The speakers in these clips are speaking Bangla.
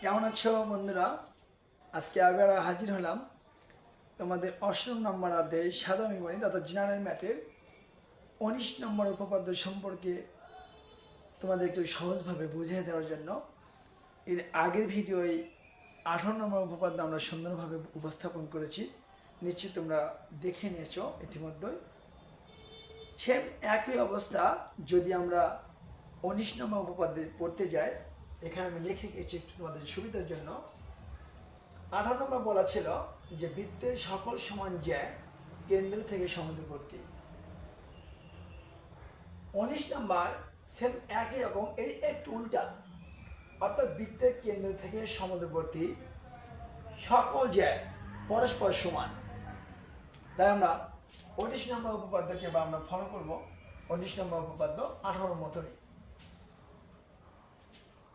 কেমন আছো বন্ধুরা? আজকে আবার হাজির হলাম তোমাদের ৮ম নম্বর অধ্যায়ে সাধারণ গণিত অর্থাৎ জেনারেল ম্যাথের ১৯ নম্বর উপপাদ্য সম্পর্কে তোমাদের একটু সহজভাবে বুঝিয়ে দেওয়ার জন্য। এর আগের ভিডিওয় ১৮ নম্বর উপপাদ্য আমরা সুন্দরভাবে উপস্থাপন করেছি, নিশ্চয়ই তোমরা দেখে নিয়েছো ইতিমধ্যেই। সেম একই অবস্থা যদি আমরা ১৯ নম্বর উপপাদ্যে পড়তে যাই, এখানে আমি লিখে গেছি একটু তোমাদের সুবিধার জন্য। ১৮ নম্বর বলা ছিল যে বৃত্তের সকল সমান জ্যা কেন্দ্র থেকে সমুদ্রবর্তী। ১৯ নম্বর সেম একই রকম, এই একটু উল্টা, অর্থাৎ বৃত্তের কেন্দ্র থেকে সমুদ্রবর্তী সকল জ্যা পরস্পর সমান। তাই আমরা ১৯ নম্বর উপপাদ্যকে আমরা ফলো করব ১৯ নম্বর উপপাদ্য ১৮ মতনই।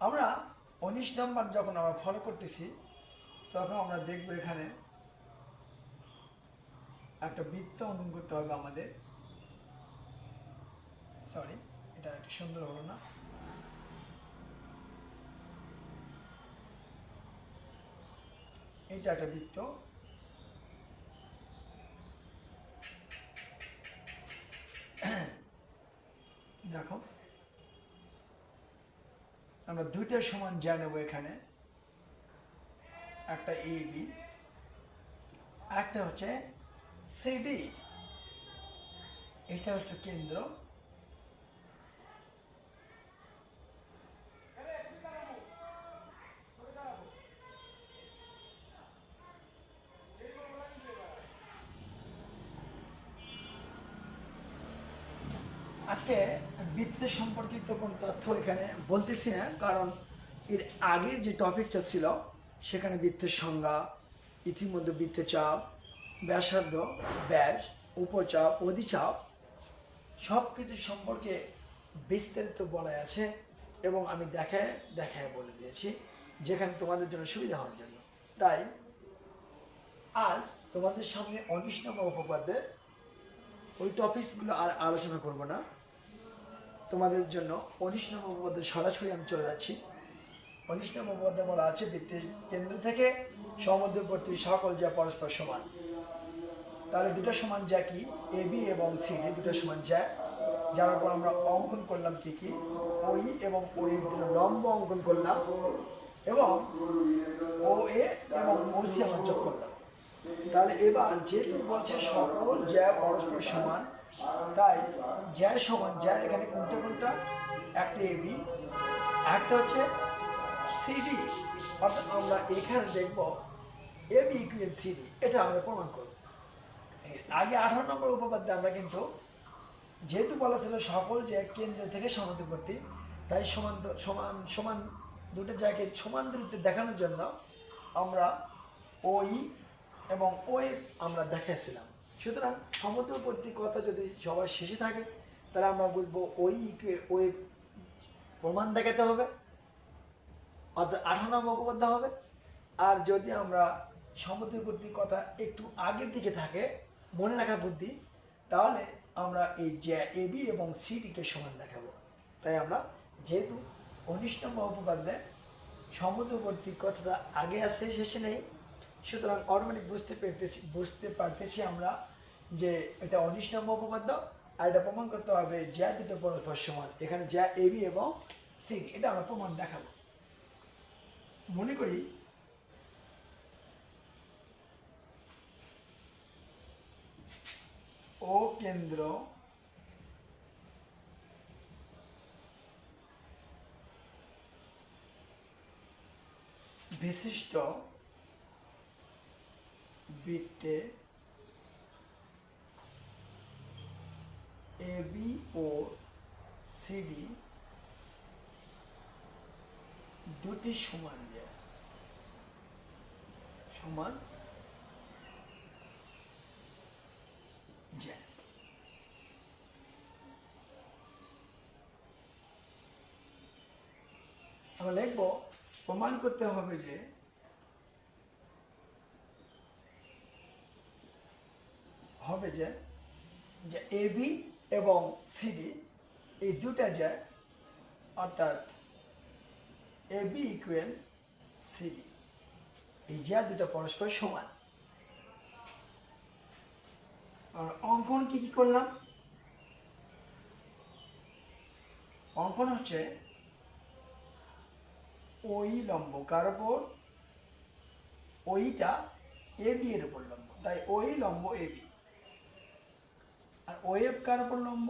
আমরা ১৯ নম্বর যখন আমরা ফলো করতেছি তখন আমরা দেখব এখানে একটা বৃত্ত অঙ্কন করতে হবে আমাদের। সরি, এটা একটু সুন্দর হলো না। এটা একটা বৃত্ত, দেখো আমরা দুইটা সমান যা নেব এখানে, একটা এ বি, একটা হচ্ছে সিডি। এটা হচ্ছে কেন্দ্র, আজকে বৃত্তের সম্পর্কিত কোন তথ্য এখানে বলতেছি না, কারণ এর আগের যে টপিকটা ছিল সেখানে বৃত্তের সংজ্ঞা, ইতিমধ্যে বৃত্তচাপ, ব্যাসার্ধ, ব্যাস, উপচাপ, অধিচাপ সব কিছু সম্পর্কে বিস্তারিত বলা আছে এবং আমি দেখায় দেখায় বলে দিয়েছি, যেখানে তোমাদের জন্য সুবিধা হওয়ার জন্য। তাই আজ তোমাদের সামনে ১৯ নম্বর উপপাদ্যের ওই টপিকসগুলো আর আলোচনা করব না, তোমাদের জন্য ১৯ নম্বর উপপাদ্যে সরাসরি আমি চলে যাচ্ছি। ১৯ নম্বর উপপাদ্যে বলা আছে বৃত্তের কেন্দ্র থেকে সমুদ্রবর্তী সকল যা পরস্পর সমান। তাহলে দুটো সমান যা কি, এ বি এবং সি ডি দুটো সমান যা, যার উপর আমরা অঙ্কন করলাম কি কি, ওই এবং ও এর দুটো লম্ব অঙ্কন করলাম এবং ও এ এবং ও সি আমরা যোগ করলাম। তাহলে এবার যেহেতু বলছে সকল জ্যা পরস্পর সমান, তাই জ্যা সমান জ্যা এখানে কোনটা কোনটা, একটা এ বি, একটা হচ্ছে সিডি। অর্থাৎ আমরা এখানে দেখব এ বি ইকুয়াল সিডি, এটা আমরা প্রমাণ করব। আগে ১৮ নম্বর উপপাদ্যে আমরা কিন্তু যেহেতু বলা ছিল সকল জ্যা কেন্দ্র থেকে সমুদ্রবর্তী, তাই সমান সমান সমান দুটো জায়গাকে সমান দূরত্বে দেখানোর জন্য আমরা ওই এবং ওই আমরা দেখাইছিলাম। সুতরাং সমুদ্রবর্তী কথা যদি সবার শেষে থাকে তাহলে আমরা বুঝবো ওই প্রমাণ দেখাতে হবে, অর্থাৎ ১৮ নম্বর উপপাদ্য হবে। আর যদি আমরা সমুদ্রবর্তী কথা একটু আগের দিকে থাকে, মনে রাখার বুদ্ধি, তাহলে আমরা এই জ্যা এ বি এবং সিডিকে সমান দেখাবো। তাই আমরা যেহেতু ১৯ নম্বর উপপাদ্যে সমুদ্রবর্তী কথাটা আগে আসে শেষে নেই, সুতরাং অটোমেটিক বুঝতে পারতেছি আমরা যে এটা ১৯ নম্বর উপপাদ্য। আর এটা প্রমাণ করতে হবে জ্যা দুটো পরস্পর সমান, এখানে জ্যা এ বি এবং সিডি, এটা আমরা প্রমাণ দেখাবো। মনে করি ও কেন্দ্র বিশিষ্ট বৃত্তে এ বি ও সিডি দুটি সমান যায়, সমান যায়। আমরা লিখব প্রমাণ করতে হবে যে এ বি এবং সিডি এই দুটা যায়, অর্থাৎ এ বি ইকুয়াল সিডি, এই যে দুটো পরস্পর সমান। আর অঙ্কন কি কি করলাম? অঙ্কন হচ্ছে ওই লম্ব কার উপর? ওইটা এ বি এর উপর লম্ব, তাই ওই লম্ব এ বি। আর ওয়েব কার উপর লম্ব?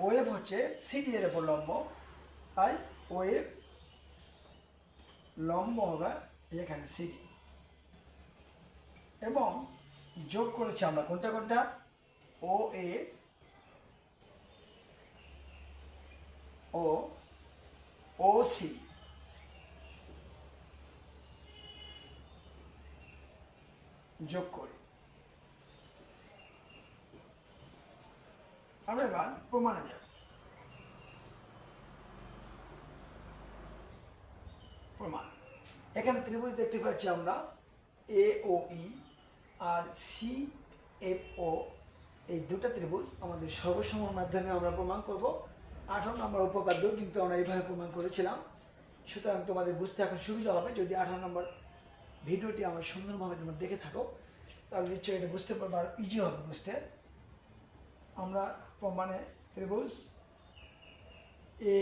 ওয়েব হচ্ছে সিডি এর উপর লম্ব, তাই ওয়েব লম্ব হবে এখানে সিডি। এবং যোগ করেছি আমরা কোনটা কোনটা? ও এ ও ও সি, যোগ করি। আমরা এবার প্রমাণে যাব। প্রমাণ, এখানে ত্রিভুজ দেখতে পাচ্ছি আমরা এ ও ই আর সি এফ ও, এই দুটো ত্রিভুজ আমাদের সর্বসমর মাধ্যমে আমরা প্রমাণ করব। 18 নম্বর উপপাদ্য কিন্তু আমরা এইভাবে প্রমাণ করেছিলাম। সুতরাং তোমাদের বুঝতে এখন সুবিধা হবে। যদি 18 নম্বর ভিডিওটি আমার সুন্দরভাবে তোমরা দেখে থাকো, তাহলে নিশ্চয়ই এটা বুঝতে পারবো, আর ইজি হবে বুঝতে। আমরা প্রমাণে ত্রিভুজ এ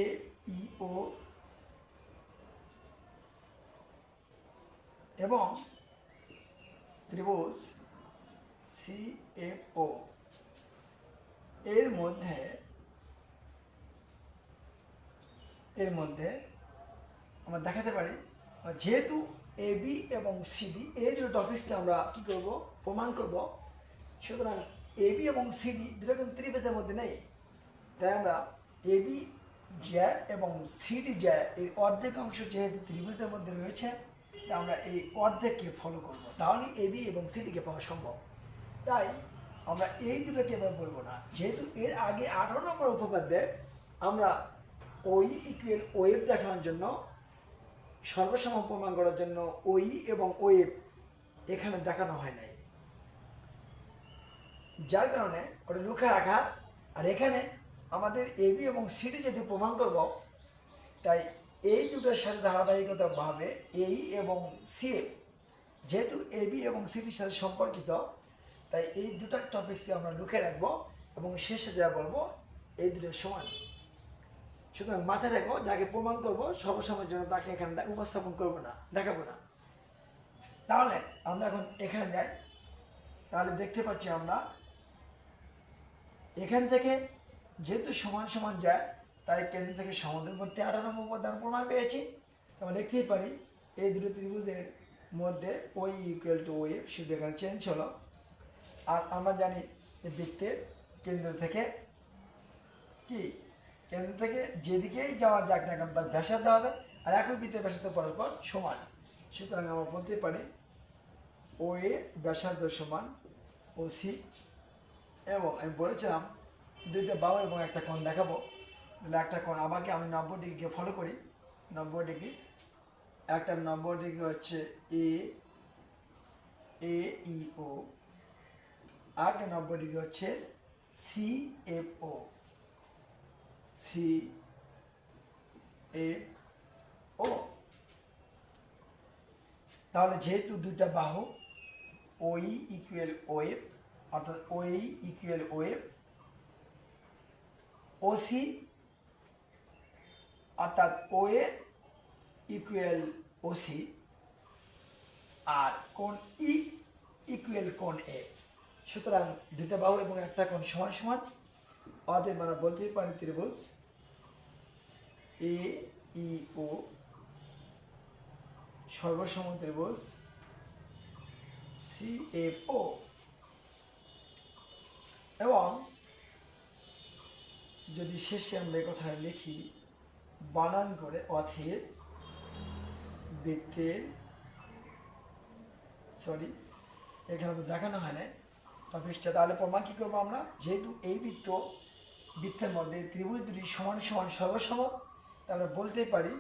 ই ও এবং ত্রিভুজ সি এফ ও এর মধ্যে আমরা দেখাতে পারি, যেহেতু এ বি এবং সিডি এই দুটো টপিক্সকে আমরা কি করব? প্রমাণ করব। সুতরাং এ বি এবং সিডি দুটো কিন্তু ত্রিভুজের মধ্যে নেই, তাই আমরা এ বি জ্যা এবং সিডি জ্যা এই অর্ধেক অংশ যেহেতু ত্রিভুজের মধ্যে রয়েছে, তাই আমরা এই অর্ধেককে ফলো করব, তাহলে এ বি এবং সিডিকে পাওয়া সম্ভব। তাই আমরা এই দুটোকে এবার বলবো না, যেহেতু এর আগে 18 নম্বর উপপাদ্যে আমরা ওই ইকুয়াল ওয়েভ দেখানোর জন্য, সর্বসম প্রমাণ করার জন্য ওই এবং ওয়েভ এখানে দেখানো হয় নাই, যার কারণে ওটা লুকে রাখা। আর এখানে আমাদের এবি এবং সিডি যদি প্রমাণ করব, তাই এই দুটোর সাথে ধারাবাহিকতাভাবে এই এবং সিএফ যেহেতু এবি এবং সিডির সাথে সম্পর্কিত, তাই এই দুটো টপিক্সকে আমরা লুকে রাখবো এবং শেষে যা বলবো এই দুটোর সমান। সুতরাং মাথায় রাখো, যাকে প্রমাণ করবো সবসময়ের জন্য তাকে এখানে উপস্থাপন করবো না, দেখাবো না। তাহলে আমরা এখন এখানে যাই, তাহলে দেখতে পাচ্ছি আমরা এখান থেকে যেহেতু সমান সমান যায়, তাই কেন্দ্র থেকে সমুদ্রবর্তী 18 নম্বর উপাদান প্রমাণ পেয়েছি। আমরা লিখতেই পারি এই দুটো ত্রিভুজের মধ্যে ওই ইকুয়াল টু ওয়ে, শুধু এখানে চেঞ্জ হলো। আর আমরা জানি যে বৃত্তের কেন্দ্র থেকে কি, কেন্দ্র থেকে যেদিকেই যাওয়া যাক না কেন তার ব্যাসার্ধ হবে, আর একই বৃত্তের ব্যাসার্ধ পরস্পর সমান। সুতরাং আমরা বলতে পারি ও এ ব্যাসার্ধ সমান ও সি। এবং আমি বলেছিলাম দুইটা বাহু এবং একটা কোণ দেখাবো, তাহলে একটা কোণ আমাকে, আমি 90 ডিগ্রিকে ফলো করি। 90 ডিগ্রি, একটা 90 ডিগ্রি হচ্ছে এ এ ই ও, আর একটা 90 ডিগ্রি হচ্ছে C F O, C F O. তাহলে যেহেতু দুইটা বাহু ওই ইকুয়াল ওয়েভ, অর্থাৎ ওই ইকুয়াল ওয়েভ, ওসি অর্থাৎ ওয়ে ইকুয়াল ওসি, আর কোণ ই ইকুয়াল কোণ এ। সুতরাং দুইটা বাহু এবং একটা কোণ সমান সমান, অতএব আমরা বলতেই পারি ত্রিভুজ এ ই ও সর্বসম ত্রিভুজ সি এফ ও। এবং যদি শেষে আমরা এই কথাটা লিখি বানান করে, অথের বৃত্তের, সরি এখানে তো দেখানো হয় না টপিকটা, তাহলে প্রমাণ কী করবো আমরা? যেহেতু এই বৃত্তের মধ্যে ত্রিভুজ দুটি সমান সমান সর্বসম, আমরা বলতে পারি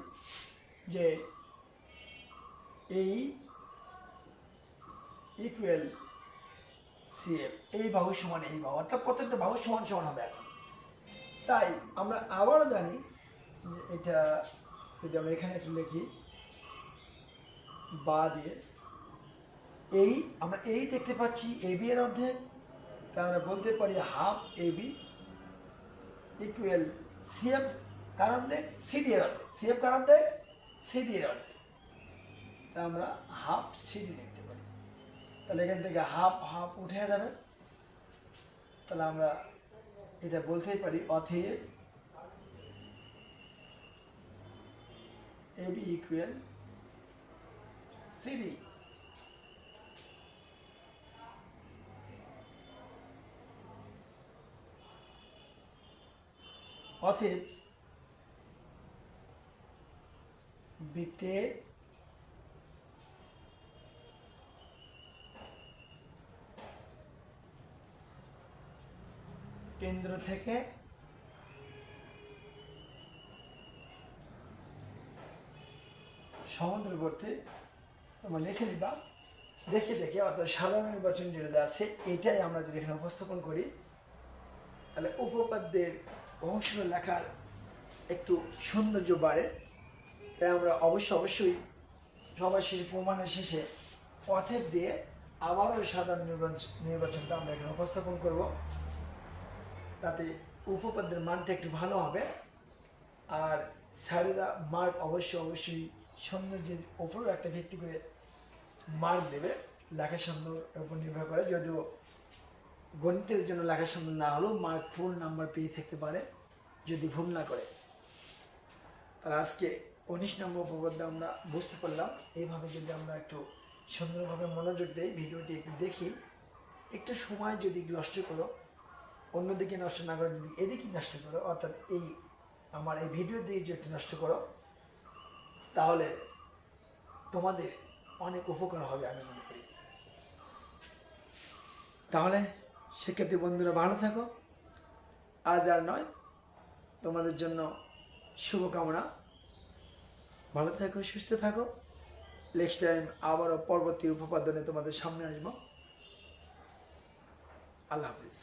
যে এই ইকুয়াল সিএফ, এই বাহু সমান এই বাহু, অর্থাৎ প্রত্যেকটা বাহু সমান সমান হবে এখন। তাই আমরা আবারও জানি যে এটা, যদি আমরা এখানে একটু লিখি বা দিয়ে এই আমরা এই দেখতে পাচ্ছি এবি এর অর্ধেক, তাই আমরা বলতে পারি হাফ এবি ইকুয়াল সিএফ কারণ দেয় সিডি এর অর্ধেক, সিএফ কারণ দেয় সিডি এর অর্ধেক, তা আমরা হাফ সিডি লিখতে পারি। তাহলে এখান থেকে হাফ হাফ উঠে যাবে, তাহলে আমরা এটা বলতেই পারি অতএব এবি ইকুয়াল সিডি। অতএব বৃত্তের কেন্দ্র থেকে সমুদ্রবর্তী তোমরা লিখে নিবা দেখে দেখে, অর্থাৎ সাধারণ নির্বাচন যেটা আছে এটাই আমরা যদি এখানে উপস্থাপন করি তাহলে উপপাদ্যের অংশটা লেখার একটু সৌন্দর্য বাড়ে। তাই আমরা অবশ্যই সবার শেষে প্রমাণের শেষে অতএব দিয়ে আবারও সাধারণ নির্বাচনটা আমরা এখানে উপস্থাপন করব, তাতে উপপাদ্যের মানটা একটু ভালো হবে। আর স্যারেরা মার্ক অবশ্যই সৌন্দর্যের ওপরেও একটা ভিত্তি করে মার্ক দেবে, লেখা সুন্দর উপর নির্ভর করে। যদিও গণিতের জন্য লেখা সুন্দর না হলেও মার্ক ফুল নাম্বার পেয়ে থাকতে পারে যদি ভুল না করে। তাহলে আজকে 19 নম্বর উপপাদ্য আমরা বুঝতে পারলাম। এইভাবে যদি আমরা একটু সুন্দরভাবে মনোযোগ দেই, ভিডিওটি একটু দেখি, একটু সময় যদি নষ্ট করো, অন্যদিকে নষ্ট না করো, যদি এদিকে নষ্ট করো, অর্থাৎ এই আমার এই ভিডিওর দিকে যদি নষ্ট করো, তাহলে তোমাদের অনেক উপকার হবে আমি মনে করি। তাহলে সেক্ষেত্রে বন্ধুরা ভালো থাকো, আজ আর নয়, তোমাদের জন্য শুভকামনা। ভালো থাকো, সুস্থ থাকো। নেক্সট টাইম আবারও পরবর্তী উপপাদ্য নিয়ে তোমাদের সামনে আসবো। আল্লাহ হাফিজ।